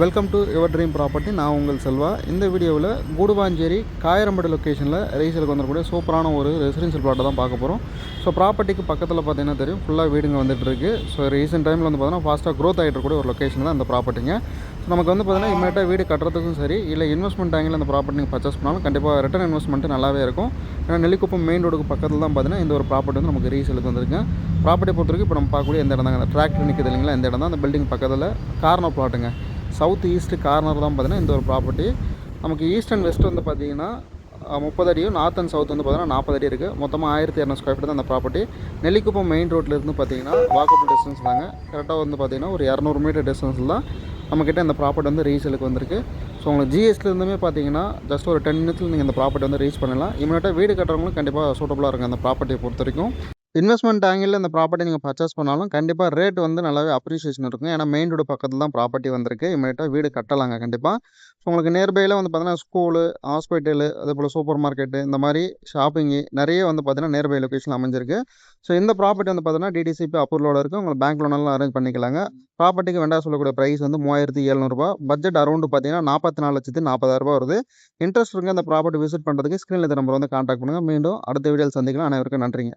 Welcome to your dream property. நான் உங்கள் செல்வா. இந்த வீடியோவில் கூடுவாஞ்சேரி காயரம்பட்டு லொக்கேஷனில் ரீசேலுக்கு வந்துடக்கூடிய சூப்பரான ஒரு ரெசிடென்ஷியல் ப்ளாட்டை தான் பார்க்க போகிறோம். ஸோ ப்ராப்பர்ட்டிக்கு பக்கத்தில் பார்த்தீங்கன்னா தெரியும், ஃபுல்லாக வீடுங்க வந்துட்டு இருக்கு. ஸோ ரீசெண்ட் டைமில் வந்து பார்த்தீங்கன்னா ஃபாஸ்ட்டாக க்ரோத் ஆகிட்டு இருக்கக்கூடிய ஒரு லொக்கேஷன் தான் இந்த ப்ராப்பர்ட்டிங்க. ஸோ நமக்கு வந்து பார்த்தீங்கன்னா இமீடியட்டாக வீடு கட்டுறதுக்கும் சரி, இல்லை இன்வெஸ்ட்மெண்ட் ஆங்கில் அந்த ப்ராப்பர்ட்டி நீங்கள் பர்ச்சேஸ் பண்ணாலும் கண்டிப்பாக ரிட்டர்ன் இன்வெஸ்ட்மெண்ட் நல்லாவே இருக்கும். ஏன்னா நெல்லிக்குப்பம் மெயின் ரோடுக்கு பக்கத்தில் தான் பார்த்தீங்கன்னா இந்த ஒரு ப்ராப்பர்ட்டி வந்து நமக்கு ரீசேலுக்கு வந்திருக்கு. ப்ராப்பர்ட்டி பொறுத்த வரைக்கும் இப்போ நம்ம பார்க்கக்கூடிய இந்த இடம் தாங்க, அந்த டிராக்டர் நிற்குது இல்லைங்களா, இந்த இடம் தான் அந்த பில்டிங் பக்கத்தில் கார்னர் ப்ளாட்டுங்க. சவுத் ஈஸ்ட் கார்னர் தான் பார்த்தீங்கன்னா இந்த ஒரு ப்ராப்பர்ட்டி. நமக்கு ஈஸ்ட் அண்ட் வெஸ்ட் வந்து பார்த்தீங்கன்னா 30 அடியும், நார்த் அண்ட் சவுத் வந்து பார்த்தீங்கன்னா 40 அடி இருக்குது. மொத்தமாக 1200 ஸ்கொயர் ஃபீட் தான் அந்த ப்ராப்பர்ட்டி. நெல்லிக்குப்பம் மெயின் ரோட்லேருந்து பார்த்தீங்கன்னா வாக்கபிள் டிஸ்டன்ஸ் தாங்க. கரெக்டாக வந்து பார்த்தீங்கன்னா ஒரு 200 மீட்டர் டிஸ்டன்ஸில் தான் நம்மக்கிட்ட இந்த ப்ராப்பர்ட்டி வந்து ரீசேலுக்கு வந்திருக்கு. ஸோ உங்களுக்கு ஜிஎஸ்டிலேருந்துமே பார்த்தீங்கன்னா ஜஸ்ட் ஒரு 10 மினிட்ஸில் நீங்கள் இந்த ப்ராப்பர்ட்டி வந்து ரீச் பண்ணலாம். இமீடியட்டாக வீடு கட்டுறவங்களும் கண்டிப்பாக சூட்டபுளாக இருக்கும் அந்த ப்ராப்பர்ட்டியை பொறுத்த வரைக்கும். இன்வெஸ்ட்மெண்ட் ஆங்கிளில் இந்த ப்ராப்பர்ட்டி நீங்கள் பர்ச்சேஸ் பண்ணாலும் கண்டிப்பாக ரேட் வந்து நல்லாவே அப்ரிசியேஷன் இருக்கும். ஏன்னா மெயின் ரோடு பக்கத்தில் தான் ப்ராப்பர்ட்டி வந்திருக்கு. இமீடியட்டாக வீடு கட்டலாங்க கண்டிப்பாக. ஸோ உங்களுக்கு நியர்பையில் வந்து பார்த்தீங்கன்னா ஸ்கூலு, ஹாஸ்பிட்டலு, அதேபோல் சூப்பர் மார்க்கெட்டு, இந்த மாதிரி ஷாப்பிங்கு நிறைய வந்து பார்த்தீங்கன்னா நியர்பை லொக்கேஷன் அமைஞ்சிருக்கு. ஸோ இந்த ப்ராப்பர்ட்டி வந்து பார்த்தீங்கன்னா டிடிசிபி அப்ரூவலோட இருக்குது. உங்களுக்கு பேங்க் லோனெல்லாம் அரேஞ்ச் பண்ணிக்கலாங்க. ப்ராப்பர்ட்டிக்கு வேண்டாம் சொல்லக்கூடிய ப்ரைஸ் வந்து 3700 பட்ஜெட் அரௌண்டு பார்த்தீங்கன்னா 44,40,000 வருது. இன்ட்ரெஸ்ட் இருக்க அந்த ப்ராப்பர்ட்டி விசிட் பண்ணுறதுக்கு ஸ்க்ரீனில் இந்த நம்பர் வந்து கான்டாக்ட் பண்ணுங்கள். மீண்டும் அடுத்த வீடியோவில் சந்திக்கலாம். அனைவருக்கும் நன்றிங்க.